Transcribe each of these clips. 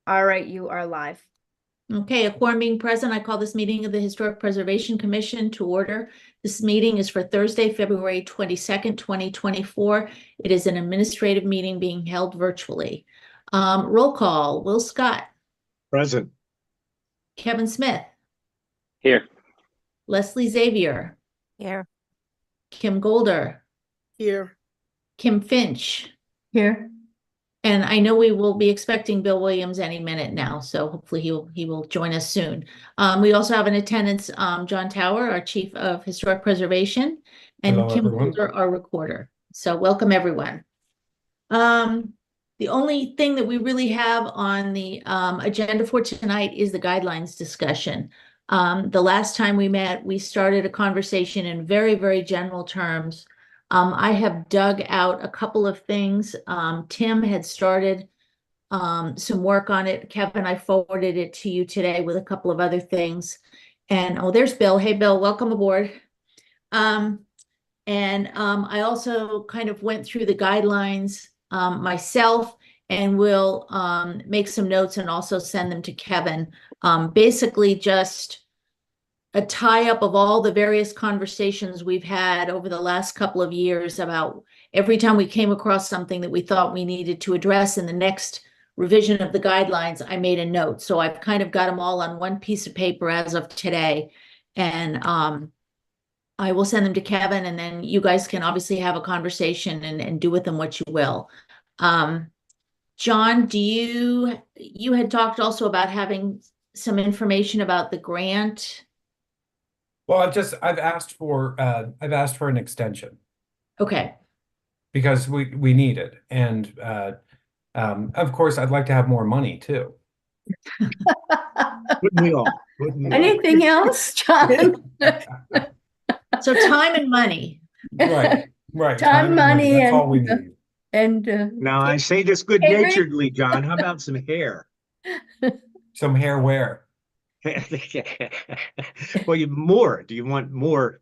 All right, you are live. Okay, a quorum being present, I call this meeting of the Historic Preservation Commission to order. This meeting is for Thursday, February 22nd, 2024. It is an administrative meeting being held virtually. Roll call, Will Scott, Present. Kevin Smith, Here. Leslie Xavier, Here. Kim Golder, Here. Kim Finch. Here. And I know we will be expecting Bill Williams any minute now, so hopefully he will join us soon. We also have in attendance John Tower, our Chief of Historic Preservation, and Hello, Kim everyone. Golder, our recorder. So welcome, everyone. The only thing that we really have on the agenda for tonight is the guidelines discussion. The last time we met, we started a conversation in very, very general terms. I have dug out a couple of things. Tim had started some work on it. Kevin, I forwarded it to you today with a couple of other things. And oh, there's Bill. Hey, Bill, welcome aboard. I also kind of went through the guidelines myself and will make some notes and also send them to Kevin. Basically just a tie-up of all the various conversations we've had over the last couple of years about every time we came across something that we thought we needed to address in the next revision of the guidelines, I made a note. So I've kind of got them all on one piece of paper as of today. And I will send them to Kevin, and then you guys can obviously have a conversation and do with them what you will. John, you had talked also about having some information about the grant. Well, I've asked for an extension Okay. because we need it. And of course I'd like to have more money too. Wouldn't we all? Anything else, John? So time and money. Right. Time, money, that's all we need. And Now, I say this good-naturedly, John. How about some hair? Some hair wear. Well, more. Do you want more?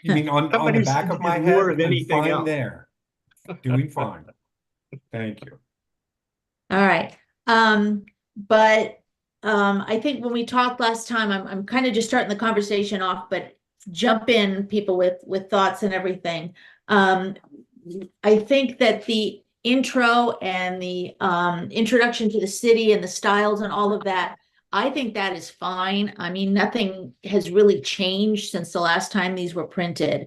You mean on the Somebody's back of my more head? than I'm anything fine else. there. Doing fine. Thank you. All right. I think when we talked last time, I'm kind of just starting the conversation off, but jump in, people, with thoughts and everything. I think that the intro and the introduction to the city and the styles and all of that, I think that is fine. I mean, nothing has really changed since the last time these were printed.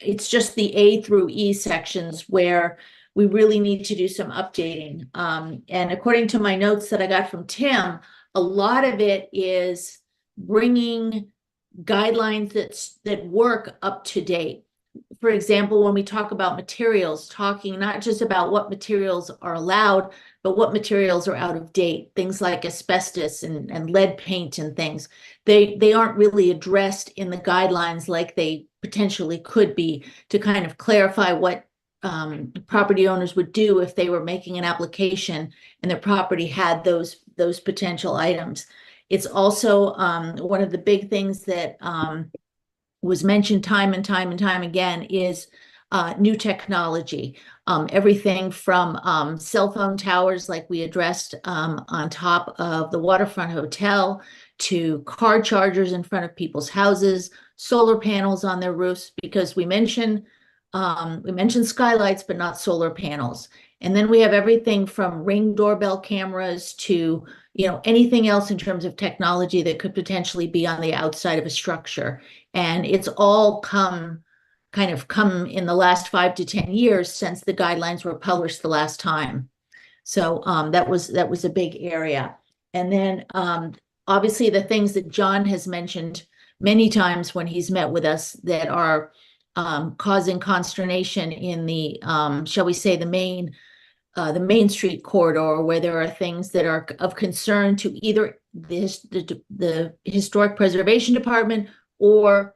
It's just the A through E sections where we really need to do some updating. And according to my notes that I got from Tim, a lot of it is bringing guidelines that work up to date. For example, when we talk about materials, talking not just about what materials are allowed, but what materials are out of date, things like asbestos and lead paint and things. They aren't really addressed in the guidelines like they potentially could be, to kind of clarify what property owners would do if they were making an application and their property had those potential items. It's also one of the big things that was mentioned time and time again is new technology. Everything from cell phone towers like we addressed on top of the Waterfront Hotel, to car chargers in front of people's houses, solar panels on their roofs, because we mentioned skylights, but not solar panels. And then we have everything from Ring doorbell cameras to, anything else in terms of technology that could potentially be on the outside of a structure. And it's all come in the last 5 to 10 years since the guidelines were published the last time. So that was a big area. And then obviously the things that John has mentioned many times when he's met with us that are causing consternation in the, shall we say, the Main Street corridor, where there are things that are of concern to either the Historic Preservation Department or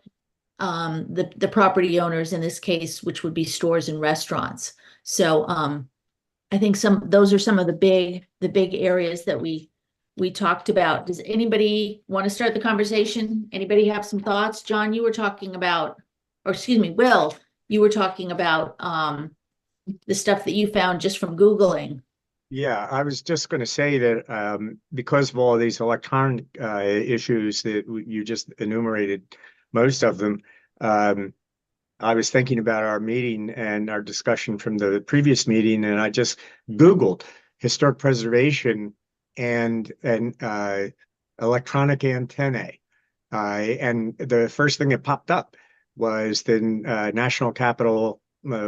the property owners in this case, which would be stores and restaurants. So I think those are some of the big areas that we talked about. Does anybody want to start the conversation? Anybody have some thoughts? John, you were talking about, or excuse me, Will, you were talking about the stuff that you found just from Googling. Yeah, I was just going to say that because of all these electronic issues that you just enumerated, most of them, um, I was thinking about our meeting and our discussion from the previous meeting, and I just Googled historic preservation and electronic antennae, and the first thing that popped up was the National Capital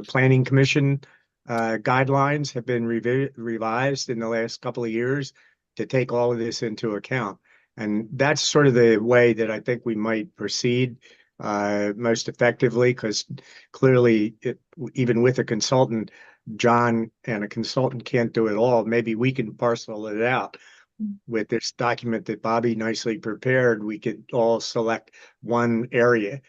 Planning Commission guidelines have been revised in the last couple of years to take all of this into account. And that's sort of the way that I think we might proceed most effectively, because clearly, even with a consultant, John and a consultant can't do it all. Maybe we can parcel it out with this document that Bobby nicely prepared. We could all select one area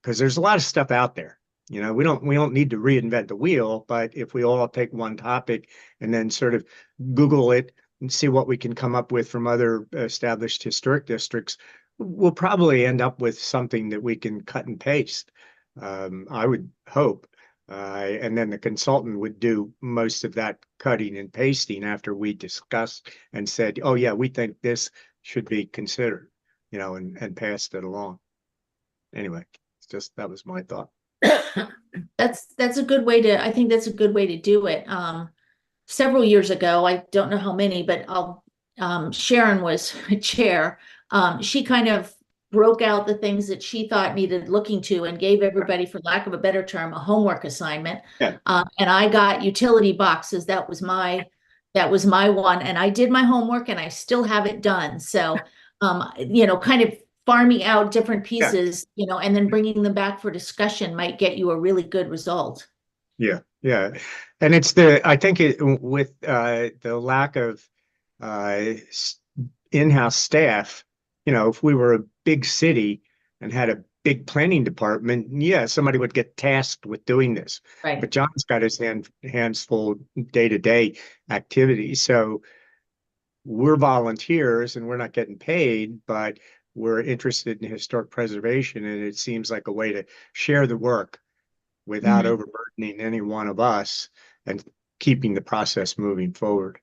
because there's a lot of stuff out there. You know, we don't need to reinvent the wheel, but if we all take one topic and then sort of Google it and see what we can come up with from other established historic districts, we'll probably end up with something that we can cut and paste. I would hope. And then the consultant would do most of that cutting and pasting after we discussed and said, oh yeah, we think this should be considered, you know, and passed it along. Anyway, it's just, that was my thought. That's a good way to, I think that's a good way to do it. Several years ago, I don't know how many, but Sharon was chair. She kind of broke out the things that she thought needed looking to and gave everybody, for lack of a better term, a homework assignment. Yeah. And I got utility boxes. That was my one. And I did my homework and I still have it done. So, you know, kind of farming out different pieces, you know, and then bringing them back for discussion might get you a really good result. Yeah, yeah. And I think with the lack of in-house staff, you know, if we were a big city and had a big planning department, yeah, somebody would get tasked with doing this. Right. But John's got his hands full day-to-day activities. So we're volunteers and we're not getting paid, but we're interested in historic preservation. And it seems like a way to share the work without overburdening any one of us and keeping the process moving forward.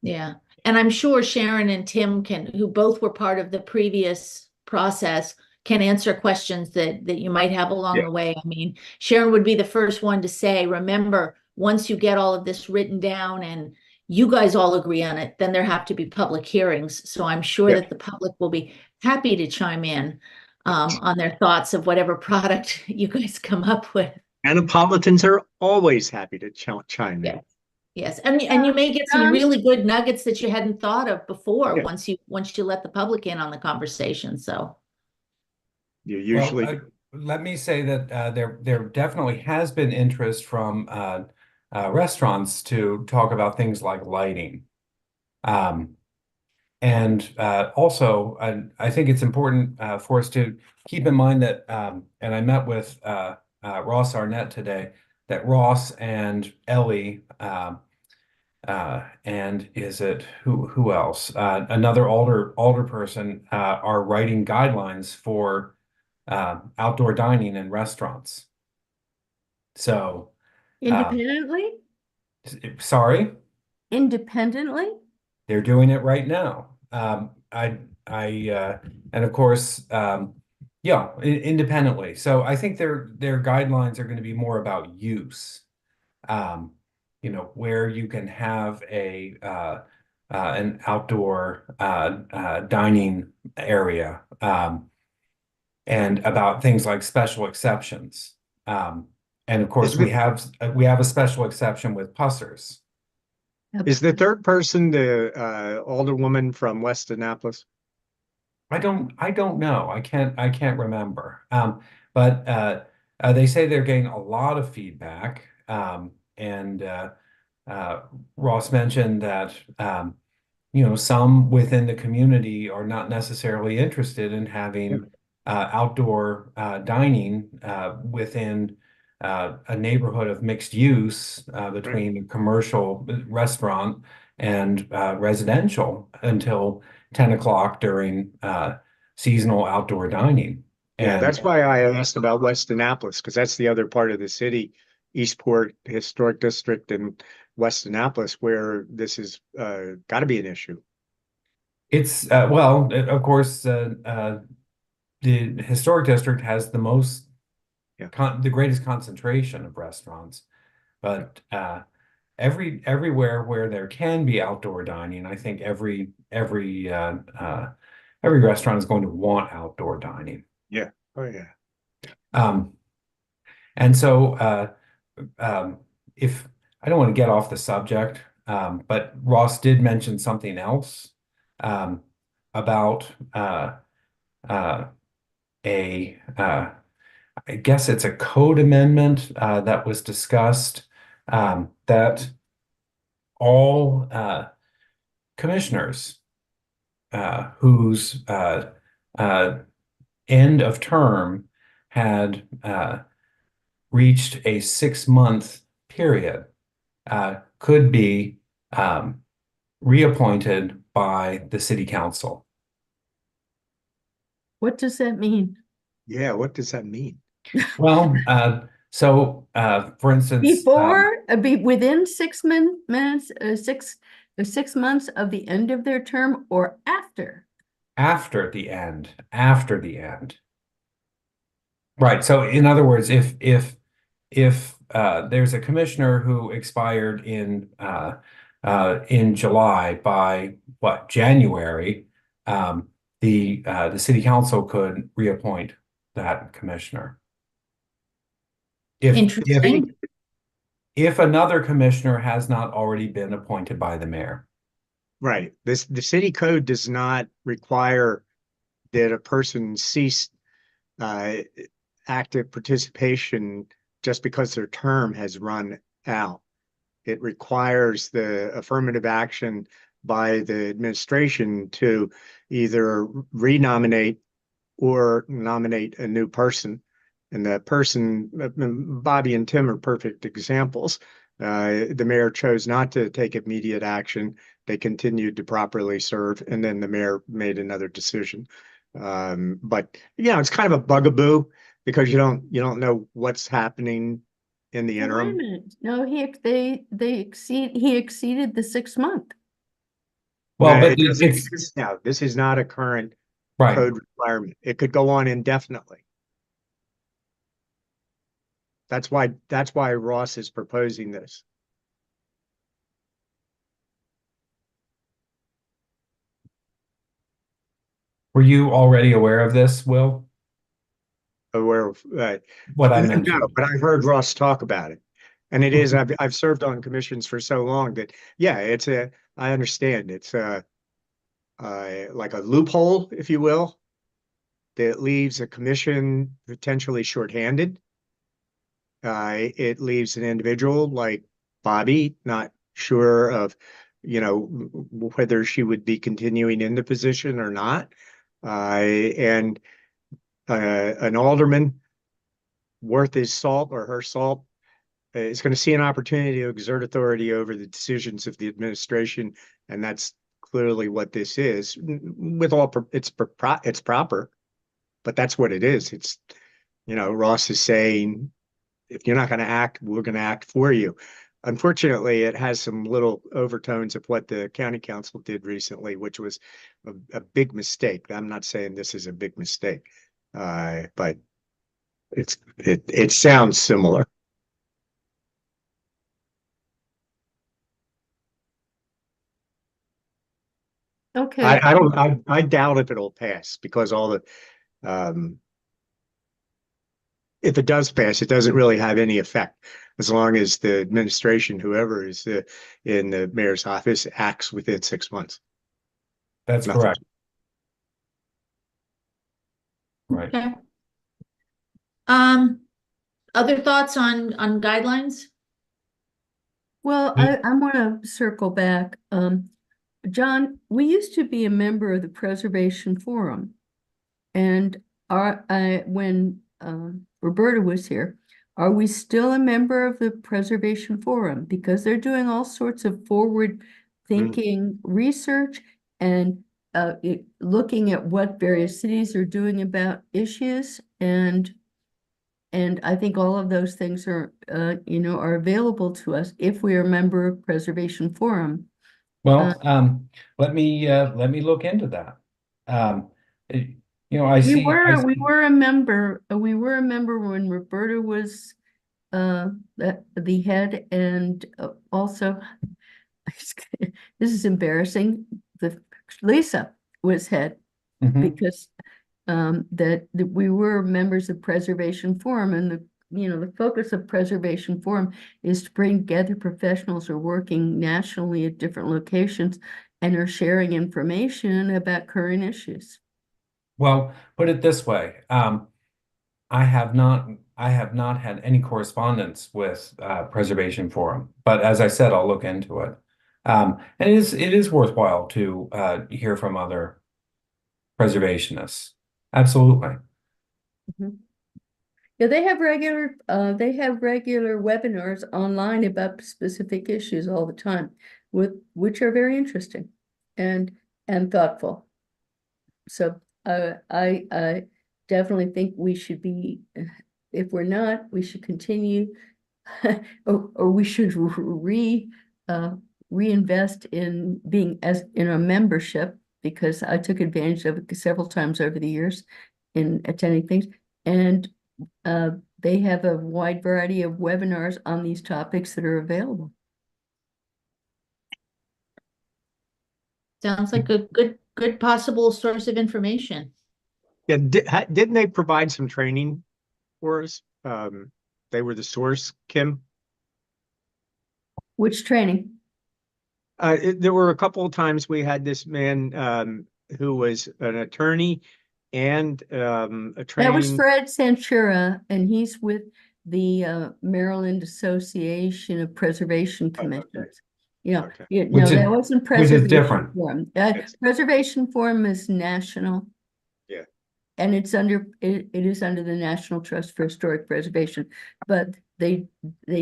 Yeah. And I'm sure Sharon and Tim who both were part of the previous process, can answer questions that you might have along the way. I mean, Sharon would be the first one to say, remember, once you get all of this written down and you guys all agree on it, then there have to be public hearings. So I'm sure that the public will be happy to chime in on their thoughts of whatever product you guys come up with. Annapolitans are always happy to chime in. Yes, and you may get some really good nuggets that you hadn't thought of before once you let the public in on the conversation. So you usually let me say that there definitely has been interest from restaurants to talk about things like lighting. And also, I think it's important for us to keep in mind that, and I met with Ross Arnett today, that Ross and Ellie, and is it who else? Another alder person are writing guidelines for outdoor dining in restaurants. So Independently? Sorry? Independently? They're doing it right now. And of course, independently. So I think their guidelines are going to be more about use. You know, where you can have an outdoor dining area, and about things like special exceptions. And of course, we have a special exception with Pussers. Is the third person the alderwoman from West Annapolis? I don't know. I can't remember. But they say they're getting a lot of feedback. And Ross mentioned that you know, some within the community are not necessarily interested in having outdoor dining within a neighborhood of mixed use between a commercial restaurant and residential until 10 o'clock during seasonal outdoor dining. Yeah, that's why I asked about West Annapolis, because that's the other part of the city Eastport Historic District and West Annapolis where this is got to be an issue. It's well, of course, the historic district has the most Yeah. the greatest concentration of restaurants, but everywhere where there can be outdoor dining, I think every restaurant is going to want outdoor dining. Yeah. Oh yeah. Um, and so if I don't want to get off the subject, but Ross did mention something else about a I guess it's a code amendment that was discussed that all commissioners whose end of term had reached a 6-month period could be reappointed by the city council. What does that mean? Yeah. What does that mean? Well, so for instance, Before, be within 6 minutes, 6 months of the end of their term, or after? after the end. Right. So in other words, if there's a commissioner who expired in July, by what, January, the city council could reappoint that commissioner. Interesting. If another commissioner has not already been appointed by the mayor. Right. The city code does not require that a person cease active participation just because their term has run out. It requires the affirmative action by the administration to either renominate or nominate a new person. And that person, Bobby and Tim are perfect examples. The mayor chose not to take immediate action. They continued to properly serve, and then the mayor made another decision. But it's kind of a bugaboo because you don't know what's happening in the Wait a interim. minute. No, he exceeded the 6 month. Well, No, but it doesn't it's exist now. This is not a current right. code requirement. It could go on indefinitely. That's why Ross is proposing this. Were you already aware of this, Will? Aware of What I no, mentioned? but I heard Ross talk about it, and it is. I've served on commissions for so long that I understand it's like a loophole, if you will, that leaves a commission potentially shorthanded. It leaves an individual like Bobby not sure of, whether she would be continuing in the position or not. And an alderman worth his salt or her salt is going to see an opportunity to exert authority over the decisions of the administration, and that's clearly what this is. With all, it's proper, but that's what it is. It's, Ross is saying, if you're not going to act, we're going to act for you. Unfortunately, it has some little overtones of what the county council did recently, which was a big mistake. I'm not saying this is a big mistake, but it sounds similar. Okay. I doubt if it'll pass because all the if it does pass, it doesn't really have any effect as long as the administration, whoever is in the mayor's office, acts within 6 months. That's Nothing. correct. Right. Okay. Other thoughts on guidelines? Well, I want to circle back. John, we used to be a member of the Preservation Forum. And when Roberta was here, are we still a member of the Preservation Forum? Because they're doing all sorts of forward-thinking research and looking at what various cities are doing about issues. And And I think all of those things are, are available to us if we are a member of Preservation Forum. Well, let me look into that. I We see. were a member, when Roberta was the head, and also, this is embarrassing, Lisa was head, Mhm. because that we were members of Preservation Forum, and the focus of Preservation Forum is to bring together professionals who are working nationally at different locations and are sharing information about current issues. Well, put it this way. I have not had any correspondence with Preservation Forum, but as I said, I'll look into it. And it is worthwhile to hear from other preservationists. Absolutely. Yeah, they have regular webinars online about specific issues all the time, which are very interesting and thoughtful. So I definitely think we should be, if we're not, we should continue, or we should reinvest in being in our membership, because I took advantage of it several times over the years in attending things. And they have a wide variety of webinars on these topics that are available. Sounds like a good possible source of information. Yeah, didn't they provide some training for us? They were the source, Kim. Which training? There were a couple of times we had this man who was an attorney and a That was training. Fred Sanchura, and he's with the Maryland Association of Preservation Commissions. Okay. No, that wasn't Preservation different. Forum. It's- Preservation Forum is national. Yeah. And it is under the National Trust for Historic Preservation, but they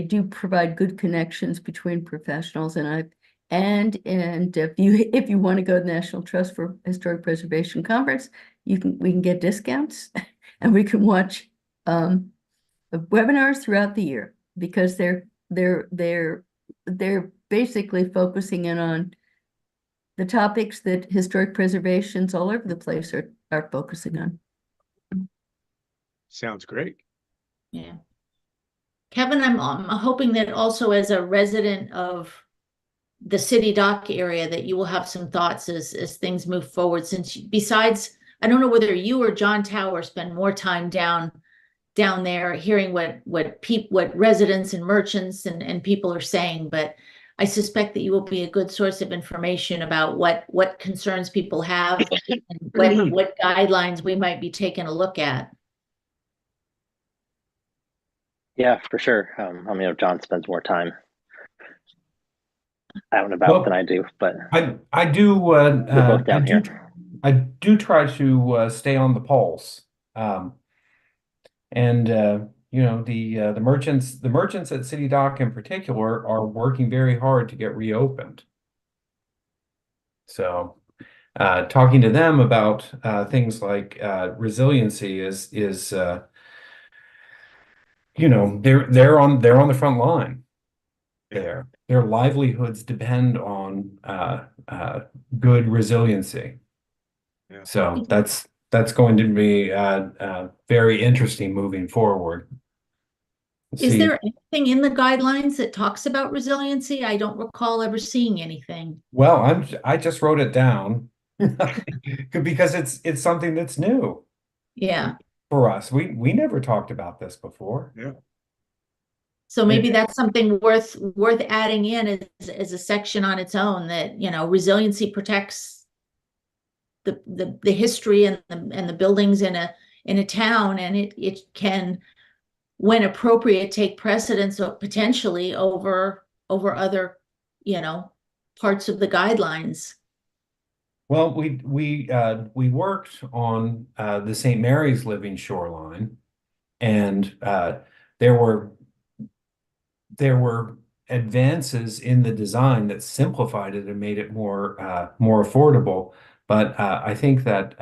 do provide good connections between professionals, and if you want to go to the National Trust for Historic Preservation Conference, we can get discounts and we can watch webinars throughout the year, because they're basically focusing in on the topics that historic preservations all over the place are focusing on. Sounds great. Yeah. Kevin, I'm hoping that also as a resident of the city dock area, that you will have some thoughts as things move forward, since besides, I don't know whether you or John Tower spend more time down there hearing what residents and merchants and people are saying, but I suspect that you will be a good source of information about what concerns people have and what guidelines we might be taking a look at. Yeah, for sure. John spends more time out and about than I do, but I do. we're both down here. I do try to stay on the pulse, and the merchants at City Dock in particular are working very hard to get reopened. So, talking to them about things like resiliency is they're on the front line. Their livelihoods depend on good resiliency. Yeah. So that's going to be very interesting moving forward. Is there anything in the guidelines that talks about resiliency? I don't recall ever seeing anything. Well, I just wrote it down because it's something that's new. Yeah. For us. We never talked about this before. Yeah. So maybe that's something worth adding in as a section on its own, that, resiliency protects the history and the buildings in a town, and it can, when appropriate, take precedence potentially over other, parts of the guidelines. Well, we worked on the St. Mary's living shoreline, and there were advances in the design that simplified it and made it more affordable. But I think that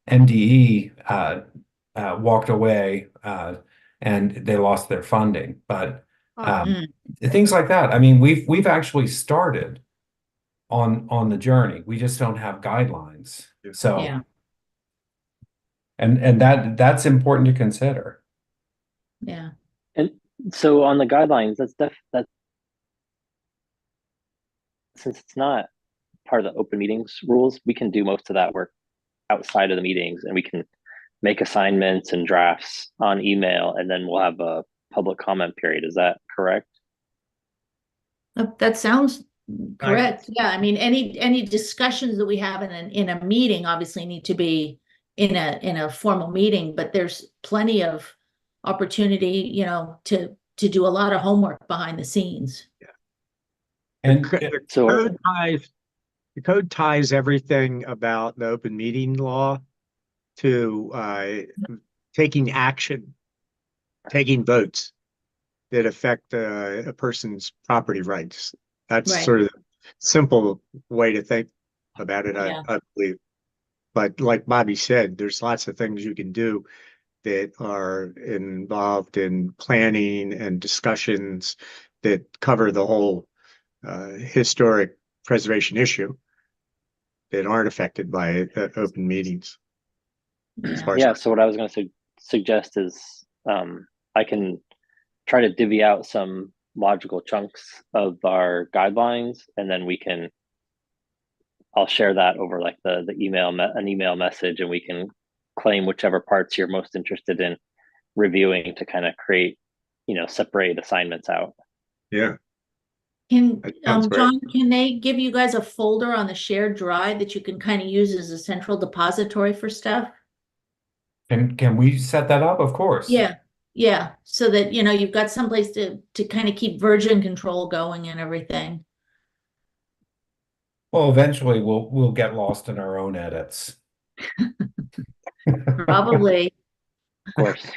MDE walked away and they lost their funding. But Mm. things like that. I mean, we've actually started on the journey. We just don't have guidelines. So Yeah, and that's important to consider. yeah. And so on the guidelines, that's since it's not part of the open meetings rules, we can do most of that work outside of the meetings, and we can make assignments and drafts on email, and then we'll have a public comment period. Is that correct? That sounds correct. Yeah, I mean, any discussions that we have in a meeting obviously need to be in a formal meeting, but there's plenty of opportunity, to do a lot of homework behind the scenes. And The So code ties everything about the open meeting law to taking action, taking votes that affect a person's property rights. That's Right. sort of the simple way to think about it, Yeah. I believe. But like Bobby said, there's lots of things you can do that are involved in planning and discussions that cover the whole historic preservation issue that aren't affected by open meetings. As Yeah. far as yeah, so what I was going to suggest is I can try to divvy out some logical chunks of our guidelines, and then I'll share that over like the an email message, and we can claim whichever parts you're most interested in reviewing to kind of create, separate assignments out. Yeah, Can, that sounds great. John, can they give you guys a folder on the shared drive that you can kind of use as a central depository for stuff? can we set that up? Of course. Yeah, so that, you've got someplace to kind of keep version control going and everything. Well, eventually we'll get lost in our own edits. Probably. Of course.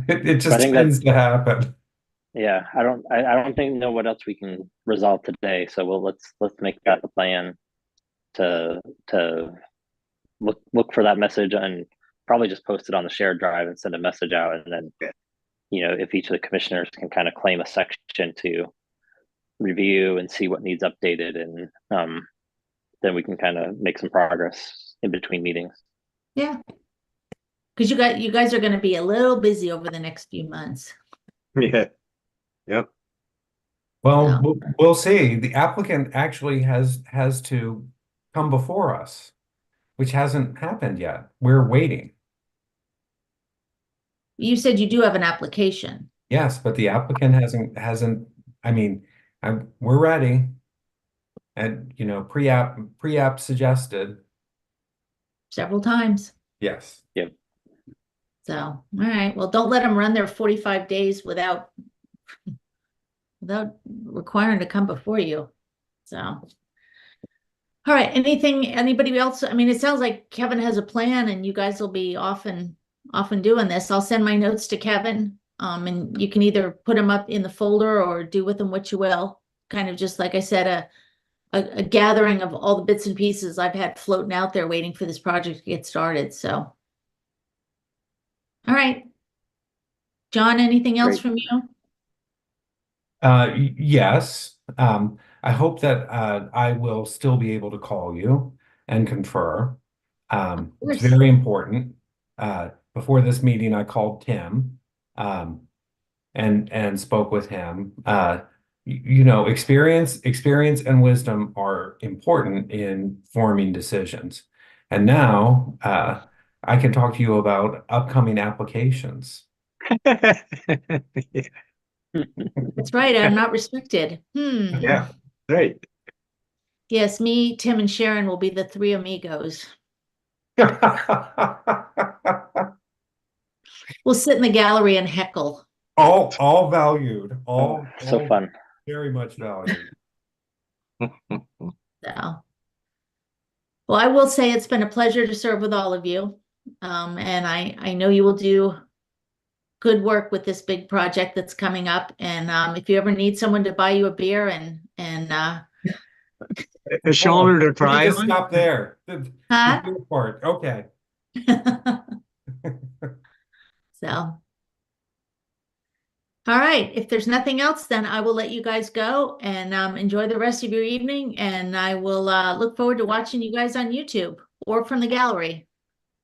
It just I think tends to happen. Yeah, I don't think know what else we can resolve today. So let's make that the plan to look for that message, and probably just post it on the shared drive and send a message out, and then if each of the commissioners can kind of claim a section to review and see what needs updated, and then we can kind of make some progress in between meetings. Yeah. Because you guys are going to be a little busy over the next few months. Yeah. Yep. Well, Yeah. we'll see. The applicant actually has to come before us, which hasn't happened yet. We're waiting. You said you do have an application. Yes, but the applicant hasn't. I mean, we're ready, and pre-app suggested. Several times. Yes. Yep. So, all right. Well, don't let them run their 45 days without requiring to come before you. So, all right. Anybody else? I mean, it sounds like Kevin has a plan and you guys will be often doing this. I'll send my notes to Kevin. And you can either put them up in the folder or do with them what you will. Kind of just like I said, a gathering of all the bits and pieces I've had floating out there waiting for this project to get started. So, all right. John, anything else from you? Yes. I hope that I will still be able to call you and confer. It's very important. Before this meeting, I called Tim and spoke with him. Experience and wisdom are important in forming decisions. And now I can talk to you about upcoming applications. Yeah. That's right. I'm not restricted. Yeah, great. Yes, me, Tim, and Sharon will be the three amigos. We'll sit in the gallery and heckle. All valued. All Fun. very much valued. So, well, I will say it's been a pleasure to serve with all of you. And I know you will do good work with this big project that's coming up. And if you ever need someone to buy you a beer and A shoulder to Let me cry just on. stop there. Huh? The part. Okay. So. All right, if there's nothing else, then I will let you guys go and enjoy the rest of your evening. And I will look forward to watching you guys on YouTube or from the gallery.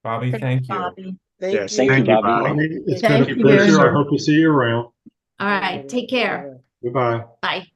Bobby, Thanks, thank you. Bobby. Yes, Thank you, Bobby. It's been Thank a you very pleasure. I much. hope to see you around. All right, take care. Goodbye. Bye.